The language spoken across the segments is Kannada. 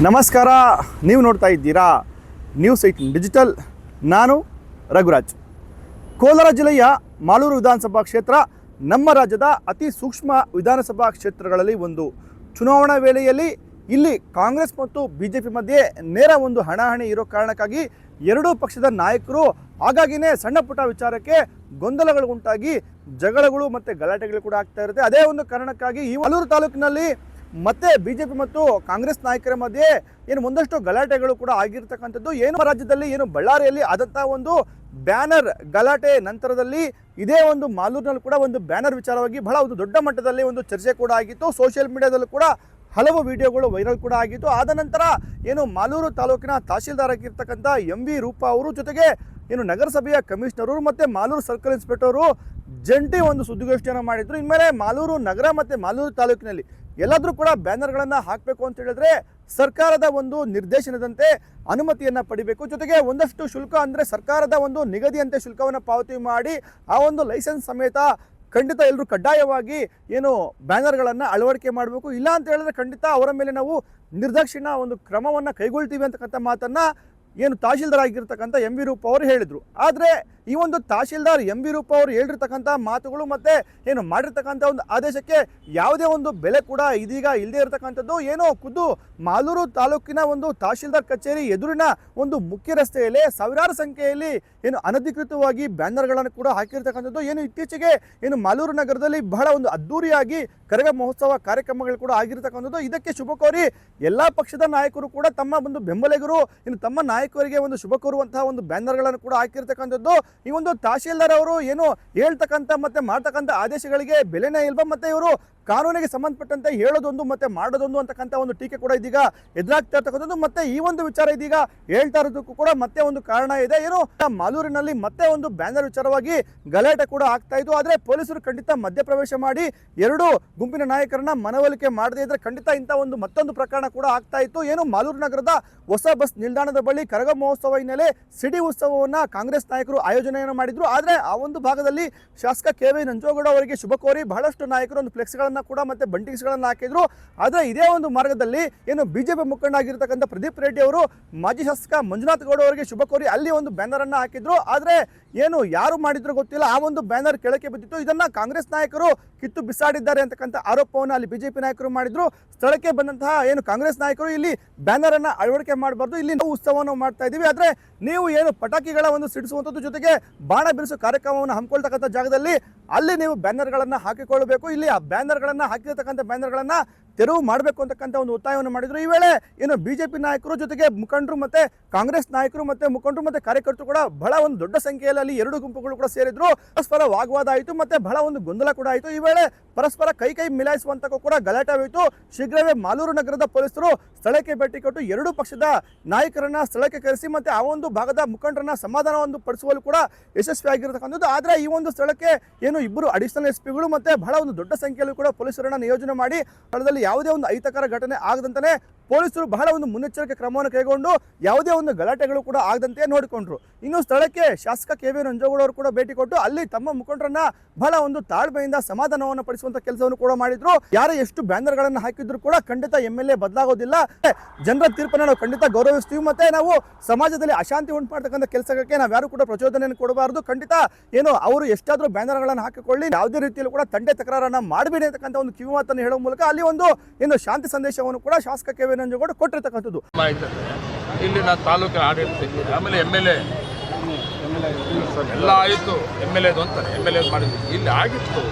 ನಮಸ್ಕಾರ. ನೀವು ನೋಡ್ತಾ ಇದ್ದೀರಾ ನ್ಯೂಸ್ 18 ಡಿಜಿಟಲ್. ನಾನು ರಘುರಾಜ್. ಕೋಲಾರ ಜಿಲ್ಲೆಯ ಮಾಲೂರು ವಿಧಾನಸಭಾ ಕ್ಷೇತ್ರ ನಮ್ಮ ರಾಜ್ಯದ ಅತಿ ಸೂಕ್ಷ್ಮ ವಿಧಾನಸಭಾ ಕ್ಷೇತ್ರಗಳಲ್ಲಿ ಒಂದು. ಚುನಾವಣಾ ವೇಳೆಯಲ್ಲಿ ಇಲ್ಲಿ ಕಾಂಗ್ರೆಸ್ ಮತ್ತು ಬಿಜೆಪಿ ಮಧ್ಯೆ ನೇರ ಒಂದು ಹಣಾಹಣಿ ಇರೋ ಕಾರಣಕ್ಕಾಗಿ ಎರಡೂ ಪಕ್ಷದ ನಾಯಕರು ಹಾಗಾಗಿನೇ ಸಣ್ಣ ಪುಟ್ಟ ವಿಚಾರಕ್ಕೆ ಗೊಂದಲಗಳು ಉಂಟಾಗಿ ಜಗಳಗಳು ಮತ್ತು ಗಲಾಟೆಗಳು ಕೂಡ ಆಗ್ತಾ ಇರುತ್ತೆ. ಅದೇ ಒಂದು ಕಾರಣಕ್ಕಾಗಿ ಈ ಮಾಲೂರು ತಾಲೂಕಿನಲ್ಲಿ ಮತ್ತೆ ಬಿಜೆಪಿ ಮತ್ತು ಕಾಂಗ್ರೆಸ್ ನಾಯಕರ ಮಧ್ಯೆ ಏನು ಒಂದಷ್ಟು ಗಲಾಟೆಗಳು ಕೂಡ ಆಗಿರ್ತಕ್ಕಂಥದ್ದು. ಏನು ರಾಜ್ಯದಲ್ಲಿ ಏನು ಬಳ್ಳಾರಿಯಲ್ಲಿ ಆದಂತಹ ಒಂದು ಬ್ಯಾನರ್ ಗಲಾಟೆ ನಂತರದಲ್ಲಿ ಇದೇ ಒಂದು ಮಾಲೂರಿನಲ್ಲಿ ಕೂಡ ಒಂದು ಬ್ಯಾನರ್ ವಿಚಾರವಾಗಿ ಬಹಳ ಒಂದು ದೊಡ್ಡ ಮಟ್ಟದಲ್ಲಿ ಒಂದು ಚರ್ಚೆ ಕೂಡ ಆಗಿತ್ತು. ಸೋಷಿಯಲ್ ಮೀಡಿಯಾದಲ್ಲೂ ಕೂಡ ಹಲವು ವಿಡಿಯೋಗಳು ವೈರಲ್ ಕೂಡ ಆಗಿತ್ತು. ಆದ ನಂತರ ಏನು ಮಾಲೂರು ತಾಲೂಕಿನ ತಹಶೀಲ್ದಾರ್ ಆಗಿರ್ತಕ್ಕಂಥ MV ರೂಪಾ ಅವರು ಜೊತೆಗೆ ಏನು ನಗರಸಭೆಯ ಕಮಿಷನರು ಮತ್ತು ಮಾಲೂರು ಸರ್ಕಲ್ ಇನ್ಸ್ಪೆಕ್ಟರು ಜಂಟಿ ಒಂದು ಸುದ್ದಿಗೋಷ್ಠಿಯನ್ನು ಮಾಡಿದ್ರು. ಇನ್ಮೇಲೆ ಮಾಲೂರು ನಗರ ಮತ್ತು ಮಾಲೂರು ತಾಲೂಕಿನಲ್ಲಿ ಎಲ್ಲಾದರೂ ಕೂಡ ಬ್ಯಾನರ್ಗಳನ್ನು ಹಾಕಬೇಕು ಅಂತ ಹೇಳಿದ್ರೆ ಸರ್ಕಾರದ ಒಂದು ನಿರ್ದೇಶನದಂತೆ ಅನುಮತಿಯನ್ನು ಪಡಿಬೇಕು. ಜೊತೆಗೆ ಒಂದಷ್ಟು ಶುಲ್ಕ ಅಂದರೆ ಸರ್ಕಾರದ ಒಂದು ನಿಗದಿಯಂತೆ ಶುಲ್ಕವನ್ನು ಪಾವತಿ ಮಾಡಿ ಆ ಒಂದು ಲೈಸೆನ್ಸ್ ಸಮೇತ ಖಂಡಿತ ಎಲ್ಲರೂ ಕಡ್ಡಾಯವಾಗಿ ಏನು ಬ್ಯಾನರ್ಗಳನ್ನು ಅಳವಡಿಕೆ ಮಾಡಬೇಕು. ಇಲ್ಲ ಅಂತ ಹೇಳಿದ್ರೆ ಖಂಡಿತ ಅವರ ಮೇಲೆ ನಾವು ನಿರ್ದಾಕ್ಷಿಣ್ಯ ಒಂದು ಕ್ರಮವನ್ನು ಕೈಗೊಳ್ತೀವಿ ಅಂತಕ್ಕಂಥ ಮಾತನ್ನು ಏನು ತಹಶೀಲ್ದಾರ್ ಆಗಿರ್ತಕ್ಕಂಥ MV ರೂಪಾ ಅವರು ಹೇಳಿದರು. ಆದರೆ ಈ ಒಂದು ತಹಶೀಲ್ದಾರ್ MV ರೂಪಾ ಅವರು ಹೇಳಿರ್ತಕ್ಕಂಥ ಮಾತುಗಳು ಮತ್ತು ಏನು ಮಾಡಿರ್ತಕ್ಕಂಥ ಒಂದು ಆದೇಶಕ್ಕೆ ಯಾವುದೇ ಒಂದು ಬೆಲೆ ಕೂಡ ಇದೀಗ ಇಲ್ಲದೆ ಇರತಕ್ಕಂಥದ್ದು. ಏನೋ ಖುದ್ದು ಮಾಲೂರು ತಾಲೂಕಿನ ಒಂದು ತಹಶೀಲ್ದಾರ್ ಕಚೇರಿ ಎದುರಿನ ಒಂದು ಮುಖ್ಯ ರಸ್ತೆಯಲ್ಲಿ ಸಾವಿರಾರು ಸಂಖ್ಯೆಯಲ್ಲಿ ಏನು ಅನಧಿಕೃತವಾಗಿ ಬ್ಯಾನರ್ಗಳನ್ನು ಕೂಡ ಹಾಕಿರ್ತಕ್ಕಂಥದ್ದು. ಏನು ಇತ್ತೀಚೆಗೆ ಏನು ಮಾಲೂರು ನಗರದಲ್ಲಿ ಬಹಳ ಒಂದು ಅದ್ದೂರಿಯಾಗಿ ಕರಗ ಮಹೋತ್ಸವ ಕಾರ್ಯಕ್ರಮಗಳು ಕೂಡ ಆಗಿರ್ತಕ್ಕಂಥದ್ದು. ಇದಕ್ಕೆ ಶುಭ ಕೋರಿ ಎಲ್ಲ ಪಕ್ಷದ ನಾಯಕರು ಕೂಡ ತಮ್ಮ ಒಂದು ಬೆಂಬಲಿಗರು ಇನ್ನು ತಮ್ಮ ನಾಯಕರಿಗೆ ಒಂದು ಶುಭ ಕೋರುವಂತಹ ಒಂದು ಬ್ಯಾನರ್ಗಳನ್ನು ಕೂಡ ಹಾಕಿರ್ತಕ್ಕಂಥದ್ದು. ಈ ಒಂದು ತಹಶೀಲ್ದಾರ್ ಅವರು ಏನು ಹೇಳ್ತಕ್ಕಂಥ ಮತ್ತೆ ಮಾಡ್ತಕ್ಕಂಥ ಆದೇಶಗಳಿಗೆ ಬೆಲೆನೇ ಇಲ್ವಾ, ಮತ್ತೆ ಇವರು ಕಾನೂನಿಗೆ ಸಂಬಂಧಪಟ್ಟಂತೆ ಹೇಳೋದೊಂದು ಮತ್ತೆ ಮಾಡೋದೊಂದು ಅಂತಕ್ಕಂಥ ಒಂದು ಟೀಕೆ ಕೂಡ ಇದೀಗ ಎದುರಾಗ್ತಾ ಇರ್ತಕ್ಕಂಥದ್ದು. ಮತ್ತೆ ಈ ಒಂದು ವಿಚಾರ ಇದೀಗ ಹೇಳ್ತಾ ಇರೋದಕ್ಕೂ ಕೂಡ ಮತ್ತೆ ಒಂದು ಕಾರಣ ಇದೆ. ಏನು ಮಾಲೂರಿನಲ್ಲಿ ಮತ್ತೆ ಒಂದು ಬ್ಯಾನರ್ ವಿಚಾರವಾಗಿ ಗಲಾಟೆ ಕೂಡ ಆಗ್ತಾ ಇತ್ತು. ಆದರೆ ಪೊಲೀಸರು ಖಂಡಿತ ಮಧ್ಯಪ್ರವೇಶ ಮಾಡಿ ಎರಡು ಗುಂಪಿನ ನಾಯಕರನ್ನ ಮನವೊಲಿಕೆ ಮಾಡದೇ ಇದ್ರೆ ಖಂಡಿತ ಇಂಥ ಒಂದು ಮತ್ತೊಂದು ಪ್ರಕರಣ ಕೂಡ ಆಗ್ತಾ ಇತ್ತು. ಏನು ಮಾಲೂರು ನಗರದ ಹೊಸ ಬಸ್ ನಿಲ್ದಾಣದ ಬಳಿ ಕರಗ ಮಹೋತ್ಸವ ಹಿನ್ನೆಲೆ ಸಿಡಿ ಉತ್ಸವವನ್ನು ಕಾಂಗ್ರೆಸ್ ನಾಯಕರು ಆಯೋಜನೆಯನ್ನು ಮಾಡಿದ್ರು. ಆದರೆ ಆ ಒಂದು ಭಾಗದಲ್ಲಿ ಶಾಸಕ KV ನಂಜೇಗೌಡ ಅವರಿಗೆ ಶುಭ ಕೋರಿ ಬಹಳಷ್ಟು ನಾಯಕರು ಒಂದು ಫ್ಲೆಕ್ಸ್ಗಳನ್ನು ಕೂಡ ಮತ್ತೆ ಬಂಟಿಂಗ್ಸ್ಗಳನ್ನು ಹಾಕಿದ್ರು. ಆದರೆ ಇದೇ ಒಂದು ಮಾರ್ಗದಲ್ಲಿ ಏನು ಬಿಜೆಪಿ ಮುಖಂಡ ಆಗಿರ್ತಕ್ಕಂಥ ಪ್ರದೀಪ್ ರೆಡ್ಡಿ ಅವರು ಮಾಜಿ ಶಾಸಕ ಮಂಜುನಾಥ್ ಗೌಡ ಅವರಿಗೆ ಶುಭ ಕೋರಿ ಅಲ್ಲಿ ಒಂದು ಬ್ಯಾನರ್ ಅನ್ನು ಹಾಕಿದ್ರು. ಆದರೆ ಏನು ಯಾರು ಮಾಡಿದ್ರು ಗೊತ್ತಿಲ್ಲ, ಆ ಒಂದು ಬ್ಯಾನರ್ ಕೆಳಕ್ಕೆ ಬಿದ್ದಿತ್ತು. ಇದನ್ನ ಕಾಂಗ್ರೆಸ್ ನಾಯಕರು ಕಿತ್ತು ಬಿಸಾಡಿದ್ದಾರೆ ಅಂತಕ್ಕಂಥ ಆರೋಪವನ್ನು ಅಲ್ಲಿ ಬಿಜೆಪಿ ನಾಯಕರು ಮಾಡಿದ್ರು. ಸ್ಥಳಕ್ಕೆ ಬಂದಂತಹ ಏನು ಕಾಂಗ್ರೆಸ್ ನಾಯಕರು ಇಲ್ಲಿ ಬ್ಯಾನರ್ ಅನ್ನ ಅಳವಡಿಕೆ ಮಾಡಬಾರ್ದು, ಇಲ್ಲಿ ನಾವು ಉತ್ಸವವನ್ನು ಮಾಡ್ತಾ ಇದ್ದೀವಿ, ಆದ್ರೆ ನೀವು ಏನು ಪಟಾಕಿಗಳ ಒಂದು ಸಿಡಿಸುವಂಥದ್ದು ಜೊತೆಗೆ ಬಾಣ ಬಿಡಿಸೋ ಕಾರ್ಯಕ್ರಮವನ್ನು ಹಮ್ಮಿಕೊಳ್ತಕ್ಕಂಥ ಜಾಗದಲ್ಲಿ ಅಲ್ಲಿ ನೀವು ಬ್ಯಾನರ್ಗಳನ್ನು ಹಾಕಿಕೊಳ್ಳಬೇಕು, ಇಲ್ಲಿ ಆ ಬ್ಯಾನರ್ಗಳನ್ನು ಹಾಕಿರ್ತಕ್ಕಂಥ ಬ್ಯಾನರ್ಗಳನ್ನು ತೆರವು ಮಾಡಬೇಕು ಅಂತಕ್ಕಂಥ ಒಂದು ಒತ್ತಾಯವನ್ನು ಮಾಡಿದ್ರು. ಈ ವೇಳೆ ಏನು ಬಿಜೆಪಿ ನಾಯಕರು ಜೊತೆಗೆ ಮುಖಂಡರು ಮತ್ತೆ ಕಾಂಗ್ರೆಸ್ ನಾಯಕರು ಮತ್ತೆ ಮುಖಂಡರು ಮತ್ತೆ ಕಾರ್ಯಕರ್ತರು ಕೂಡ ಬಹಳ ಒಂದು ದೊಡ್ಡ ಸಂಖ್ಯೆಯಲ್ಲಿ ಅಲ್ಲಿ ಎರಡು ಗುಂಪುಗಳು ಕೂಡ ಸೇರಿದ್ರು. ಪರಸ್ಪರ ವಾಗ್ವಾದ ಆಯಿತು ಮತ್ತೆ ಬಹಳ ಒಂದು ಗೊಂದಲ ಕೂಡ ಆಯಿತು. ಈ ವೇಳೆ ಪರಸ್ಪರ ಕೈ ಮಿಲಾಯಿಸುವಂತ ಕೂಡ ಗಲಾಟೆ ಆಯಿತು. ಶೀಘ್ರವೇ ಮಾಲೂರು ನಗರದ ಪೊಲೀಸರು ಸ್ಥಳಕ್ಕೆ ಭೇಟಿ ಕೊಟ್ಟು ಎರಡೂ ಪಕ್ಷದ ನಾಯಕರನ್ನ ಸ್ಥಳಕ್ಕೆ ಕರೆಸಿ ಮತ್ತೆ ಆ ಒಂದು ಭಾಗದ ಮುಖಂಡರನ್ನ ಸಮಾಧಾನವನ್ನು ಪಡಿಸುವಲ್ಲಿ ಕೂಡ ಯಶಸ್ವಿಯಾಗಿರತಕ್ಕಂಥದ್ದು. ಆದರೆ ಈ ಒಂದು ಸ್ಥಳಕ್ಕೆ ಏನು ಇಬ್ಬರು ಅಡಿಷನಲ್ SPಗಳು ಮತ್ತೆ ಬಹಳ ಒಂದು ದೊಡ್ಡ ಸಂಖ್ಯೆಯಲ್ಲಿ ಕೂಡ ಪೊಲೀಸರನ್ನ ನಿಯೋಜನೆ ಮಾಡಿ ಸ್ಥಳದಲ್ಲಿ ಯಾವುದೇ ಒಂದು ಅಹಿತಕರ ಘಟನೆ ಆಗದಂತೆ ಪೊಲೀಸರು ಬಹಳ ಒಂದು ಮುನ್ನೆಚ್ಚರಿಕೆ ಕ್ರಮವನ್ನು ಕೈಗೊಂಡು ಯಾವುದೇ ಒಂದು ಗಲಾಟೆಗಳು ಕೂಡ ಆಗದಂತೆ ನೋಡಿಕೊಂಡ್ರು. ಇನ್ನು ಸ್ಥಳಕ್ಕೆ ಶಾಸಕ KV ನಂಜೇಗೌಡ ಅವರು ಕೂಡ ಭೇಟಿ ಕೊಟ್ಟು ಅಲ್ಲಿ ತಮ್ಮ ಮುಖಂಡರನ್ನ ಬಹಳ ಒಂದು ತಾಳ್ಮೆಯಿಂದ ಸಮಾಧಾನವನ್ನು ಪಡಿಸುವಂತ ಕೆಲಸವನ್ನು ಕೂಡ ಮಾಡಿದ್ರು. ಯಾರು ಎಷ್ಟು ಬ್ಯಾನರ್ಗಳನ್ನು ಹಾಕಿದ್ರು ಕೂಡ ಖಂಡಿತ MLA ಬದಲಾಗೋದಿಲ್ಲ, ಜನರ ತೀರ್ಪನ್ನು ನಾವು ಖಂಡಿತ ಗೌರವಿಸ್ತೀವಿ, ಮತ್ತೆ ನಾವು ಸಮಾಜದಲ್ಲಿ ಅಶಾಂತಿ ಉಂಟು ಮಾಡ್ತಕ್ಕಂಥ ಕೆಲಸಕ್ಕೆ ನಾವು ಯಾರು ಕೂಡ ಪ್ರಚೋದನೆಯನ್ನು ಕೊಡಬಾರದು. ಖಂಡಿತ ಏನು ಅವರು ಎಷ್ಟಾದ್ರೂ ಬ್ಯಾನರ್ಗಳನ್ನು ಹಾಕಿಕೊಳ್ಳಿ, ಯಾವುದೇ ರೀತಿಯಲ್ಲೂ ಕೂಡ ತಂಡೆ ತಕರಾರನ್ನ ಮಾಡಬೇಡಿ ಅಂತಕ್ಕಂಥ ಒಂದು ಕಿವಿ ಮಾತನ್ನು ಹೇಳುವ ಮೂಲಕ ಅಲ್ಲಿ ಒಂದು ಏನು ಶಾಂತಿ ಸಂದೇಶವನ್ನು ಕೂಡ ಶಾಸಕ KV ನಂಜೇಗೌಡ ಕೊಟ್ಟಿರ್ತಕ್ಕಂಥದ್ದು. ಇಲ್ಲಿ ನಾನು ತಾಲೂಕಿನ ಆಡಳಿತ ಆಮೇಲೆ MLA ಎಲ್ಲ ಆಯಿತು, MLA ಅಂತಾರೆ, MLA ಮಾಡಿದ್ವಿ ಇಲ್ಲಿ ಆಗಿತ್ತು.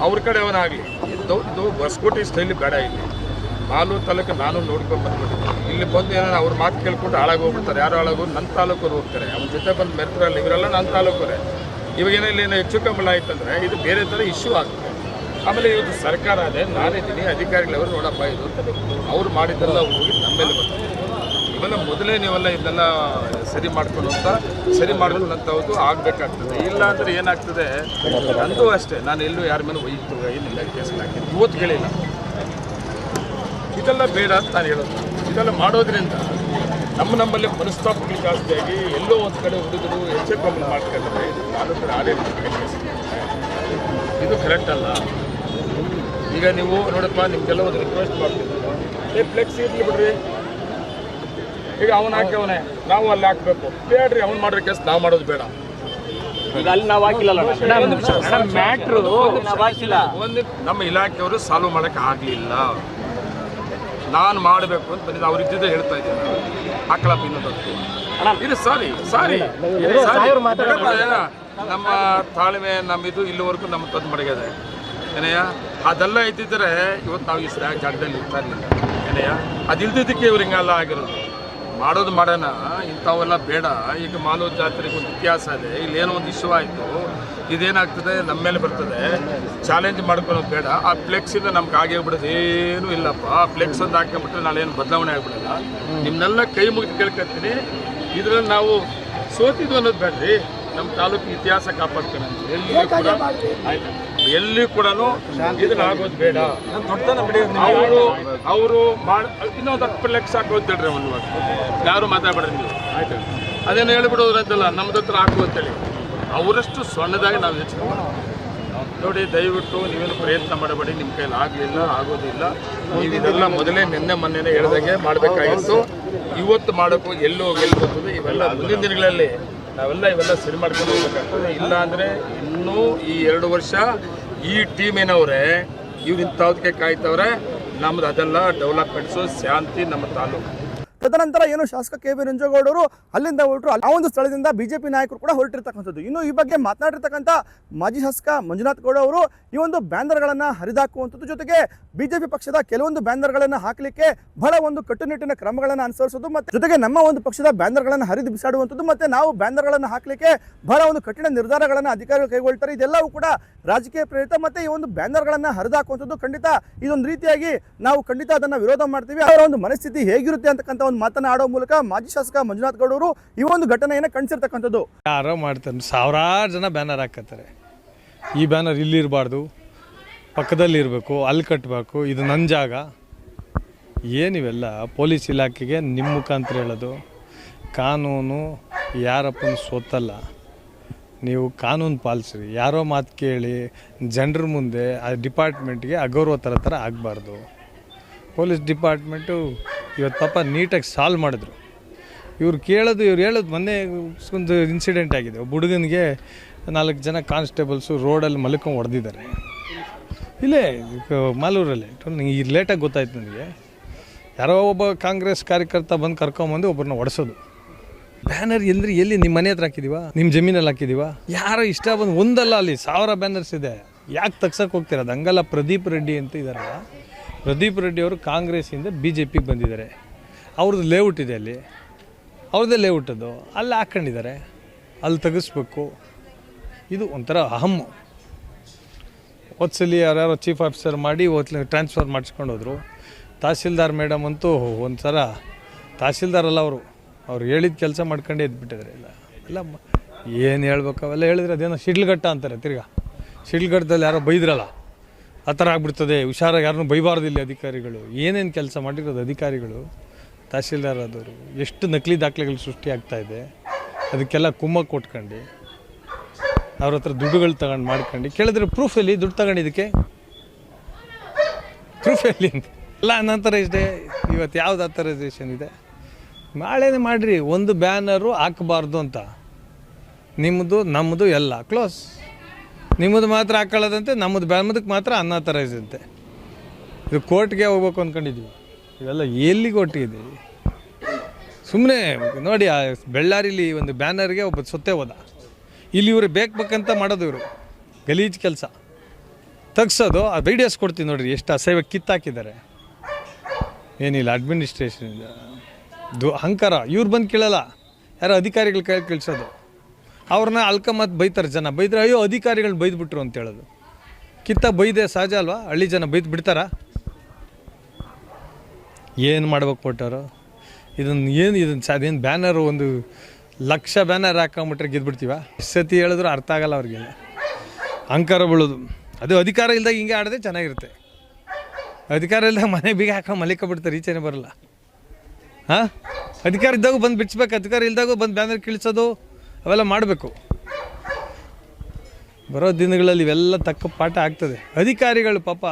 ಅವ್ರ ಕಡೆ ಅವನಾಗಲಿ ಇದು ಹೊಸಕೋಟೆ ಸ್ಟೈಲಿ ಬೇಡ. ಇಲ್ಲಿ ಮಾಲೂರು ತಾಲೂಕು ನಾನು ನೋಡ್ಕೊಂಡು ಬಂದ್ಬಿಟ್ಟಿದ್ದೆ. ಇಲ್ಲಿ ಬಂದು ಏನೋ ಅವ್ರ ಮಾತು ಕೇಳ್ಕೊಂಡು ಹಾಳಾಗೋಗ್ಬಿಡ್ತಾರೆ. ಯಾರು ಹಾಳಾಗೋದು ನನ್ನ ತಾಲೂಕರು ಹೋಗ್ತಾರೆ, ಅವ್ರ ಜೊತೆ ಬಂದು ಮೆರ್ತರಲ್ಲ, ಇವರೆಲ್ಲ ನನ್ನ ತಾಲೂಕರೇ. ಇವಾಗೇನೋ ಇಲ್ಲಿ ಹೆಚ್ಚು ಕಮ್ಮಿ ಆಯ್ತಂದ್ರೆ ಇದು ಬೇರೆ ಥರ ಇಶ್ಯೂ ಆಗುತ್ತೆ. ಆಮೇಲೆ ಇವತ್ತು ಸರ್ಕಾರ ಅದೇ ನಾನಿದ್ದೀನಿ, ಅಧಿಕಾರಿಗಳವರು ನೋಡಪ್ಪ ಇದು ಅಂತ ಅವ್ರು ಮಾಡಿದ್ದೆಲ್ಲ ಹೋಗಿ ನಮ್ಮ ಮೇಲೆ ಬರ್ತಾರೆ. ಇವೆಲ್ಲ ಮೊದಲೇ ನೀವೆಲ್ಲ ಇದನ್ನೆಲ್ಲ ಸರಿ ಮಾಡ್ಕೊಳ್ಳೋಂಥದ್ದು ಆಗಬೇಕಾಗ್ತದೆ. ಇಲ್ಲ ಅಂದರೆ ಏನಾಗ್ತದೆ, ನಂದು ಅಷ್ಟೇ, ನಾನು ಎಲ್ಲೂ ಯಾರ ಮೇಲೆ ವೈಯಕ್ತಿಕ ಏನಿಲ್ಲ ಕೇಸಲ್ಲಿ ಹಾಕಿದ್ದು ಇವತ್ತು ಹೇಳಿಲ್ಲ. ಇದೆಲ್ಲ ಬೇಡ ಅಂತ ನಾನು ಹೇಳೋದು. ಇದೆಲ್ಲ ಮಾಡೋದ್ರಿಂದ ನಮ್ಮಲ್ಲಿ ಮನಸ್ತಾಪಗಳು ಜಾಸ್ತಿಯಾಗಿ ಎಲ್ಲೋ ಒಂದು ಕಡೆ ಹುಡುಗರು ಹೆಚ್ಚು ಮಾಡ್ಕೊಂಡ್ರೆ ಇದು ತಾಲೂಕಿನ ಆಡಳಿತ ಇದು ಕರೆಕ್ಟ್ ಅಲ್ಲ. ಈಗ ನೀವು ನೋಡಪ್ಪ, ನಿಮಗೆಲ್ಲ ಒಂದು ರಿಕ್ವೆಸ್ಟ್ ಮಾಡ್ತೀನಿ, ಫ್ಲೆಕ್ಸ್ ಇರ್ಲಿ ಬಿಡ್ರಿ. ಈಗ ಅವನು ಹಾಕ್ಯವನೆ, ನಾವು ಅಲ್ಲಿ ಹಾಕ್ಬೇಕು ಬೇಡ್ರಿ. ಅವ್ನು ಮಾಡೋ ಕೆಲಸ ನಾವು ಮಾಡೋದು ಬೇಡ. ಅಲ್ಲಿ ನಾವು ಹಾಕಿಲ್ಲ ಮ್ಯಾಟ್ರು ನಾವು ಹಾಕಿಲ್ಲ. ಒಂದು ನಮ್ಮ ಇಲಾಖೆಯವರು ಸಾಲ್ವ್ ಮಾಡೋಕ್ಕೆ ಆಗಲಿಲ್ಲ. ನಾನು ಮಾಡಬೇಕು ಅಂತ ಬಂದಿದ್ದೆ, ಅವ್ರು ಇದ್ದಿದ್ದೆ ಹೇಳ್ತಾ ಇದ್ದೀನಿ. ಹಾಕಲಪ್ಪ ಇನ್ನೊಂದು ಇದು ಸಾರಿ ನಮ್ಮ ತಾಳ್ಮೆ ನಮ್ಮಿದು ಇಲ್ಲಿವರೆಗೂ ನಮ್ಮ ತಂದು ಮಡಗಿದೆ ಏನಯ್ಯ. ಅದೆಲ್ಲ ಇದ್ದಿದ್ದರೆ ಇವತ್ತು ನಾವು ಈ ಜಾಗದಲ್ಲಿ ಇರ್ತಾ ಇರಲಿಲ್ಲ ಏನಯ್ಯ. ಅದು ಇಲ್ದಿದ್ದಕ್ಕೆ ಇವ್ರು ಹಿಂಗೆಲ್ಲ ಆಗಿರೋದು. ಮಾಡೋದು ಮಾಡೋಣ, ಇಂಥವೆಲ್ಲ ಬೇಡ. ಈಗ ಮಾಲೂರು ಜಾತ್ರೆಗೆ ಒಂದು ಇತಿಹಾಸ ಇದೆ, ಇಲ್ಲೇನೋ ಒಂದು ಇಶ್ಯೂ ಆಯಿತು, ಇದೇನಾಗ್ತದೆ ನಮ್ಮ ಮೇಲೆ ಬರ್ತದೆ, ಚಾಲೆಂಜ್ ಮಾಡ್ಕೊಳ್ಳೋದು ಬೇಡ. ಆ ಫ್ಲೆಕ್ಸಿಂದ ನಮ್ಗೆ ಆಗೇ ಬಿಡೋದು ಏನೂ ಇಲ್ಲಪ್ಪ. ಆ ಫ್ಲೆಕ್ಸ್ ಒಂದು ಹಾಕೊಂಡ್ಬಿಟ್ರೆ ನಾಳೆ ಏನು ಬದಲಾವಣೆ ಆಗಿಬಿಡಲ್ಲ. ನಿಮ್ಮನ್ನೆಲ್ಲ ಕೈ ಮುಗಿದು ಕೇಳ್ಕೊಳ್ತೀನಿ, ಇದರಲ್ಲಿ ನಾವು ಸೋತಿದ್ವು ಅನ್ನೋದು ಬೇಡ್ರಿ. ನಮ್ಮ ತಾಲೂಕು ಇತಿಹಾಸ ಕಾಪಾಡ್ತೀನಿ ಎಲ್ಲಿ ಕೂಡ ಇದನ್ನ ಆಗೋದು ಬೇಡ. ಅವರು ಇನ್ನೊಂದು 10 ಲಕ್ಷ ಹಾಕೋದು ಹೇಳ್ರಿ. ಒಂದು ಯಾರು ಮಾತಾಡ್ಬೇಡ್ರಿ ನೀವು, ಆಯ್ತು. ಅದೇನು ಹೇಳ್ಬಿಡೋರು ಅಂತಲ್ಲ, ನಮ್ದು ಹತ್ರ ಹಾಕು ಅಂತೇಳಿ. ಅವರಷ್ಟು ಸಣ್ಣದಾಗಿ ನಾವು ಹೆಚ್ಚು ನೋಡಿ. ದಯವಿಟ್ಟು ನೀವೇನು ಪ್ರಯತ್ನ ಮಾಡಬೇಡಿ, ನಿಮ್ಮ ಕೈಲಿ ಆಗಲಿಲ್ಲ, ಆಗೋದಿಲ್ಲ. ನೀವು ಇದೆಲ್ಲ ಮೊದಲೇ ಮೊನ್ನೆ ಹೇಳ್ದಾಗೆ ಮಾಡಬೇಕಾಗಿತ್ತು. ಇವತ್ತು ಮಾಡೋಕ್ಕೂ ಎಲ್ಲೋ ಬರ್ತದೆ. ಇವೆಲ್ಲ ಮುಂದಿನ ದಿನಗಳಲ್ಲಿ ಇವೆಲ್ಲ ಸರಿ ಮಾಡ್ಕೊಂಡು ಹೋಗ್ಬೇಕಾಗ್ತದೆ. ಇಲ್ಲ ಅಂದರೆ ಇನ್ನೂ ಈ 2 ವರ್ಷ ಈ ಟೀಮೇನವ್ರೆ ಇವ್ರು ಇಂಥದಕ್ಕೆ ಕಾಯ್ತವ್ರೆ. ನಮ್ದು ಅದೆಲ್ಲ ಡೆವಲಪ್ಮೆಂಟ್ಸು, ಶಾಂತಿ ನಮ್ಮ ತಾಲೂಕು. ತದನಂತರ ಏನು ಶಾಸಕ ಕೆ.ವಿ. ನಂಜೇಗೌಡರು ಅಲ್ಲಿಂದ ಹೊರಟರು. ಆ ಒಂದು ಸ್ಥಳದಿಂದ ಬಿಜೆಪಿ ನಾಯಕರು ಕೂಡ ಹೊರಟಿರ್ತಕ್ಕಂಥದ್ದು. ಇನ್ನು ಈ ಬಗ್ಗೆ ಮಾತನಾಡಿರ್ತಕ್ಕಂಥ ಮಾಜಿ ಶಾಸಕ ಮಂಜುನಾಥ್ ಗೌಡ ಅವರು ಈ ಒಂದು ಬ್ಯಾನರ್ಗಳನ್ನು ಹರಿದಾಕುವಂಥದ್ದು, ಜೊತೆಗೆ ಬಿಜೆಪಿ ಪಕ್ಷದ ಕೆಲವೊಂದು ಬ್ಯಾನರ್ಗಳನ್ನು ಹಾಕಲಿಕ್ಕೆ ಬಹಳ ಒಂದು ಕಟ್ಟುನಿಟ್ಟಿನ ಕ್ರಮಗಳನ್ನು ಅನುಸರಿಸೋದು, ಮತ್ತೆ ಜೊತೆಗೆ ನಮ್ಮ ಒಂದು ಪಕ್ಷದ ಬ್ಯಾನರ್ಗಳನ್ನು ಹರಿದು ಬಿಸಾಡುವಂಥದ್ದು, ಮತ್ತೆ ನಾವು ಬ್ಯಾನರ್ಗಳನ್ನು ಹಾಕಲಿಕ್ಕೆ ಬಹಳ ಒಂದು ಕಠಿಣ ನಿರ್ಧಾರಗಳನ್ನು ಅಧಿಕಾರಿಗಳು ಕೈಗೊಳ್ತಾರೆ. ಇದೆಲ್ಲವೂ ಕೂಡ ರಾಜಕೀಯ ಪ್ರೇರಿತ. ಮತ್ತೆ ಈ ಒಂದು ಬ್ಯಾನರ್ಗಳನ್ನು ಹರಿದಾಕುವಂಥದ್ದು ಖಂಡಿತ ಇದೊಂದು ರೀತಿಯಾಗಿ ನಾವು ಖಂಡಿತ ಅದನ್ನು ವಿರೋಧ ಮಾಡ್ತೀವಿ. ಅವರ ಒಂದು ಮನಸ್ಥಿತಿ ಹೇಗಿರುತ್ತೆ ಅಂತಕ್ಕಂಥ ಒಂದು ಮಾತನ್ನ ಆಡೋ ಮೂಲಕ ಮಾಜಿ ಶಾಸಕ ಮಂಜುನಾಥ್ ಗೌಡ ಅವರು ಈ ಒಂದು ಘಟನೆಯನ್ನು ಖಂಡಿಸಿರ್ತಕ್ಕಂಥದ್ದು. ಯಾರೋ ಮಾಡ್ತಾರೆ, ಸಾವಿರಾರು ಜನ ಬ್ಯಾನರ್ ಹಾಕತ್ತಾರೆ. ಈ ಬ್ಯಾನರ್ ಇಲ್ಲಿರಬಾರ್ದು, ಪಕ್ಕದಲ್ಲಿ ಇರಬೇಕು, ಅಲ್ಲಿ ಕಟ್ಟಬೇಕು, ಇದು ನನ್ನ ಜಾಗ. ಏನಿವೆಲ್ಲ ಪೊಲೀಸ್ ಇಲಾಖೆಗೆ ನಿಮ್ಮ ಮುಖಾಂತರ ಹೇಳೋದು, ಕಾನೂನು ಯಾರಪ್ಪನ ಸೊತ್ತಲ್ಲ. ನೀವು ಕಾನೂನು ಪಾಲಿಸ್ರಿ. ಯಾರೋ ಮಾತು ಕೇಳಿ ಜನರ ಮುಂದೆ ಆ ಡಿಪಾರ್ಟ್ಮೆಂಟ್ಗೆ ಅಗೌರವ ಥರ ಆಗಬಾರ್ದು. ಪೊಲೀಸ್ ಡಿಪಾರ್ಟ್ಮೆಂಟು ಇವತ್ತು ಪಾಪ ನೀಟಾಗಿ ಸಾಲ್ವ್ ಮಾಡಿದ್ರು. ಇವ್ರು ಹೇಳೋದು ಮೊನ್ನೆ ಒಂದು ಇನ್ಸಿಡೆಂಟ್ ಆಗಿದೆ. ಒಬ್ಬ ಹುಡುಗನಿಗೆ 4 ಜನ ಕಾನ್ಸ್ಟೇಬಲ್ಸು ರೋಡಲ್ಲಿ ಮಲ್ಕೊಂಡು ಹೊಡೆದಿದ್ದಾರೆ. ಇಲ್ಲೇ ಮಾಲೂರಲ್ಲಿ. ನನಗೆ ಈ ಲೇಟಾಗಿ ಗೊತ್ತಾಯ್ತು. ನನಗೆ ಯಾರೋ ಒಬ್ಬ ಕಾಂಗ್ರೆಸ್ ಕಾರ್ಯಕರ್ತ ಬಂದು ಕರ್ಕೊಂಬಂದು ಒಬ್ಬರನ್ನ ಹೊಡೆಸೋದು. ಬ್ಯಾನರ್ ಎಲ್ಲಿ ನಿಮ್ಮ ಮನೆ ಹತ್ರ ಹಾಕಿದೀವ, ನಿಮ್ಮ ಜಮೀನಲ್ಲಿ ಹಾಕಿದೀವ? ಯಾರೋ ಇಷ್ಟ ಬಂದು ಒಂದಲ್ಲ, ಅಲ್ಲಿ 1000 ಬ್ಯಾನರ್ಸ್ ಇದೆ. ಯಾಕೆ ತಗ್ಸಕ್ಕೆ ಹೋಗ್ತಿರೋದು? ಹಂಗಲ್ಲ. ಪ್ರದೀಪ್ ರೆಡ್ಡಿ ಅಂತ ಇದ್ದಾರಲ್ಲ, ಪ್ರದೀಪ್ ರೆಡ್ಡಿ ಅವರು ಕಾಂಗ್ರೆಸ್ಸಿಂದ BJPಗೆ ಬಂದಿದ್ದಾರೆ. ಅವ್ರದ್ದು ಲೇಔಟ್ ಇದೆ, ಅಲ್ಲಿ ಅವ್ರದ್ದೇ ಲೇಔಟ್, ಅದು ಅಲ್ಲಿ ಹಾಕ್ಕೊಂಡಿದ್ದಾರೆ. ಅಲ್ಲಿ ತೆಗಿಸ್ಬೇಕು. ಇದು ಒಂಥರ ಅಹಮ್ಮು. ಓದ್ಸಲಿ ಯಾರ್ಯಾರೋ ಚೀಫ್ ಆಫೀಸರ್ ಮಾಡಿ ಟ್ರಾನ್ಸ್ಫರ್ ಮಾಡಿಸ್ಕೊಂಡು ಹೋದರು. ತಹಸೀಲ್ದಾರ್ ಮೇಡಮ್ ಅಂತೂ ಒಂದು ಸಲ ತಹಸೀಲ್ದಾರ್ ಅಲ್ಲ, ಅವ್ರು ಹೇಳಿದ ಕೆಲಸ ಮಾಡ್ಕೊಂಡೇ ಎದ್ಬಿಟ್ಟಿದ್ದಾರೆ. ಎಲ್ಲ ಏನು ಹೇಳ್ಬೇಕು ಅವೆಲ್ಲ ಹೇಳಿದ್ರೆ ಅದೇನೋ ಶಿಡ್ಲಘಟ್ಟ ಅಂತಾರೆ. ತಿರ್ಗಾ ಶಿಡ್ಲಘಟ್ಟದಲ್ಲಿ ಯಾರೋ ಬೈದ್ರಲ್ಲ, ಆ ಥರ ಆಗ್ಬಿಡ್ತದೆ. ಹುಷಾರಾಗಿ ಯಾರನ್ನೂ ಬೈಬಾರ್ದು ಇಲ್ಲಿ ಅಧಿಕಾರಿಗಳು. ಏನೇನು ಕೆಲಸ ಮಾಡಿರೋದು ಅಧಿಕಾರಿಗಳು, ತಹಸೀಲ್ದಾರ್ ಆದವರು. ಎಷ್ಟು ನಕಲಿ ದಾಖಲೆಗಳು ಸೃಷ್ಟಿ ಆಗ್ತಾಯಿದೆ. ಅದಕ್ಕೆಲ್ಲ ಕುಮ್ಮಕ್ಕೆ ಕೊಟ್ಕೊಂಡು ಅವ್ರ ಹತ್ರ ದುಡ್ಡುಗಳು ತಗೊಂಡು ಮಾಡ್ಕೊಂಡು ಕೇಳಿದ್ರೆ ಪ್ರೂಫ್ ಎಲ್ಲಿ? ದುಡ್ಡು ತಗೊಂಡಿದ್ದಕ್ಕೆ ಪ್ರೂಫ್ ಎಲ್ಲಿ ಅಂತ ಎಲ್ಲ ನಂತರ ಇದೆ. ಇವತ್ತು ಯಾವ್ದು ಅಥರೈಸೇಷನ್ ಇದೆ? ನಾಳೆನೇ ಮಾಡಿರಿ. ಒಂದು ಬ್ಯಾನರು ಹಾಕಬಾರ್ದು ಅಂತ. ನಿಮ್ಮದು ನಮ್ಮದು ಎಲ್ಲ ಕ್ಲೋಸ್. ನಿಮ್ಮದು ಮಾತ್ರ ಹಾಕೊಳ್ಳೋದಂತೆ, ನಮ್ಮದು ಬ್ಯಾನರ್ದಕ್ಕೆ ಮಾತ್ರ ಅನ್ಆಥರೈಸ್ ಅಂತೆ. ಇದು ಕೋರ್ಟ್ಗೆ ಹೋಗ್ಬೇಕು ಅಂದ್ಕೊಂಡಿದ್ವಿ. ಇವೆಲ್ಲ ಎಲ್ಲಿಗೆ ಹೊಟ್ಟಿದೆ? ಸುಮ್ಮನೆ ನೋಡಿ, ಆ ಬೆಳ್ಳಾರಿಲಿ ಒಂದು ಬ್ಯಾನರ್ಗೆ ಒಬ್ಬ ಸೊತ್ತೆ ಹೋದ. ಇಲ್ಲಿ ಇವರು ಬೇಕಂತ ಮಾಡೋದು, ಇವರು ಗಲೀಜು ಕೆಲಸ ತೆಗ್ಸೋದು. ಆ ವೀಡಿಯೋಸ್ ಕೊಡ್ತೀವಿ ನೋಡಿರಿ, ಎಷ್ಟು ಅಸಹ್ಯ ಕಿತ್ತಾಕಿದ್ದಾರೆ. ಏನಿಲ್ಲ, ಅಡ್ಮಿನಿಸ್ಟ್ರೇಷನಿಂದ ಅಹಂಕಾರ. ಇವ್ರು ಬಂದು ಕೇಳಲ್ಲ, ಯಾರೋ ಅಧಿಕಾರಿಗಳು ಕೈ ಕೇಳಿಸೋದು. ಅವ್ರನ್ನ ಅಲ್ಕಮತ್ ಬೈತಾರೆ ಜನ. ಬೈದ್ರೆ ಅಯ್ಯೋ ಅಧಿಕಾರಿಗಳು ಬೈದ್ಬಿಟ್ರು ಅಂತ ಹೇಳೋದು. ಬೈದೆ ಸಹಜ ಅಲ್ವಾ? ಹಳ್ಳಿ ಜನ ಬೈದು ಬಿಡ್ತಾರ? ಏನು ಮಾಡ್ಬೇಕು ಕೊಟ್ಟವರು? ಇದನ್ನು ಬ್ಯಾನರು 1,00,000 ಬ್ಯಾನರ್ ಹಾಕೊಂಬಿಟ್ರೆ ಗೆದ್ಬಿಡ್ತೀವ? ಸತಿ ಹೇಳಿದ್ರು ಅರ್ಥ ಆಗಲ್ಲ ಅವ್ರಿಗೆಲ್ಲ. ಅಹಂಕಾರ ಬೀಳೋದು. ಅದು ಅಧಿಕಾರ ಇಲ್ದಾಗ ಹಿಂಗೆ ಆಡಿದ್ರೆ ಚೆನ್ನಾಗಿರುತ್ತೆ. ಅಧಿಕಾರ ಇಲ್ದಾಗ ಮನೆ ಬೀಗ ಹಾಕೊಂಡು ಮಲಿಕೊಬಿಡ್ತಾರೆ, ಈಚೆನೇ ಬರಲ್ಲ. ಹಾಂ, ಅಧಿಕಾರ ಇದ್ದಾಗ ಬಂದು ಬಿಡಿಸ್ಬೇಕು, ಅಧಿಕಾರ ಇಲ್ದಾಗ ಬಂದು ಬ್ಯಾನರ್ ಕಳಿಸೋದು ಅವೆಲ್ಲ ಮಾಡಬೇಕು. ಬರೋ ದಿನಗಳಲ್ಲಿ ಇವೆಲ್ಲ ತಕ್ಕ ಪಾಠ ಆಗ್ತದೆ. ಅಧಿಕಾರಿಗಳು ಪಾಪ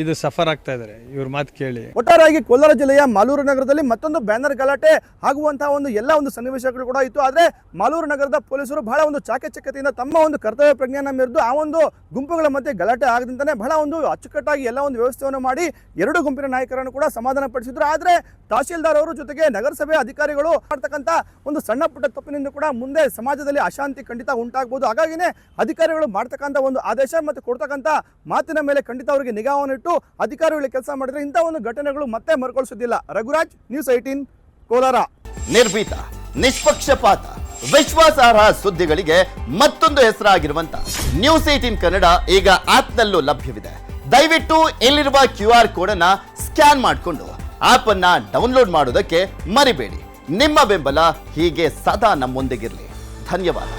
ಇದು ಸಫರ್ ಆಗ್ತಾ ಇದ್ದಾರೆ ಇವ್ರ ಮಾತು ಕೇಳಿ. ಒಟ್ಟಾರೆಯಾಗಿ ಕೋಲಾರ ಜಿಲ್ಲೆಯ ಮಾಲೂರು ನಗರದಲ್ಲಿ ಮತ್ತೊಂದು ಬ್ಯಾನರ್ ಗಲಾಟೆ ಆಗುವಂತಹ ಒಂದು ಎಲ್ಲ ಒಂದು ಸನ್ನಿವೇಶಗಳು ಕೂಡ ಇತ್ತು. ಆದರೆ ಮಾಲೂರು ನಗರದ ಪೊಲೀಸರು ಬಹಳ ಒಂದು ಚಾಕಚಕ್ಯತೆಯಿಂದ ತಮ್ಮ ಒಂದು ಕರ್ತವ್ಯ ಪ್ರಜ್ಞೆಯನ್ನು ಮೆರೆದು ಆ ಒಂದು ಗುಂಪುಗಳ ಮಧ್ಯೆ ಗಲಾಟೆ ಆಗದಂತಾನೆ ಬಹಳ ಒಂದು ಅಚ್ಚುಕಟ್ಟಾಗಿ ಎಲ್ಲ ಒಂದು ವ್ಯವಸ್ಥೆಯನ್ನು ಮಾಡಿ ಎರಡು ಗುಂಪಿನ ನಾಯಕರನ್ನು ಕೂಡ ಸಮಾಧಾನ ಪಡಿಸಿದ್ರು. ಆದರೆ ತಹಶೀಲ್ದಾರ್ ಅವರು ಜೊತೆಗೆ ನಗರಸಭೆ ಅಧಿಕಾರಿಗಳು ಮಾಡ್ತಕ್ಕಂಥ ಒಂದು ಸಣ್ಣ ಪುಟ್ಟ ತಪ್ಪಿನಿಂದ ಕೂಡ ಮುಂದೆ ಸಮಾಜದಲ್ಲಿ ಅಶಾಂತಿ ಖಂಡಿತ ಉಂಟಾಗಬಹುದು. ಹಾಗಾಗಿನೇ ಅಧಿಕಾರಿಗಳು ಮಾಡ್ತಕ್ಕಂಥ ಒಂದು ಆದೇಶ ಮತ್ತು ಕೊಡ್ತಕ್ಕಂಥ ಮಾತಿನ ಮೇಲೆ ಖಂಡಿತ ಅವರಿಗೆ ನಿಗಾವನ್ನು ಇಟ್ಟು ಅಧಿಕಾರಿಗಳು ಕೆಲಸ ಮಾಡಿದ್ರೆ ಇಂಥ ಒಂದು ಘಟನೆಗಳು ಮತ್ತೆ ಮರುಕಳಿಸೋದಿಲ್ಲ. ರಘುರಾಜ್, ನ್ಯೂಸ್ 18 ಕೋಲಾರ. ನಿರ್ಭೀತ, ನಿಷ್ಪಕ್ಷಪಾತ, ವಿಶ್ವಾಸಾರ್ಹ ಸುದ್ದಿಗಳಿಗೆ ಮತ್ತೊಂದು ಹೆಸರಾಗಿರುವಂತ ನ್ಯೂಸ್ 18 ಕನ್ನಡ ಈಗ ಆಪ್ನಲ್ಲೂ ಲಭ್ಯವಿದೆ. ದಯವಿಟ್ಟು ಇಲ್ಲಿರುವ QR ಕೋಡ್ ಅನ್ನ ಸ್ಕ್ಯಾನ್ ಮಾಡಿಕೊಂಡು ಆಪ್ ಅನ್ನ ಡೌನ್ಲೋಡ್ ಮಾಡೋದಕ್ಕೆ ಮರಿಬೇಡಿ. ನಿಮ್ಮ ಬೆಂಬಲ ಹೀಗೆ ಸದಾ ನಮ್ಮೊಂದಿಗಿರಲಿ. ಧನ್ಯವಾದ.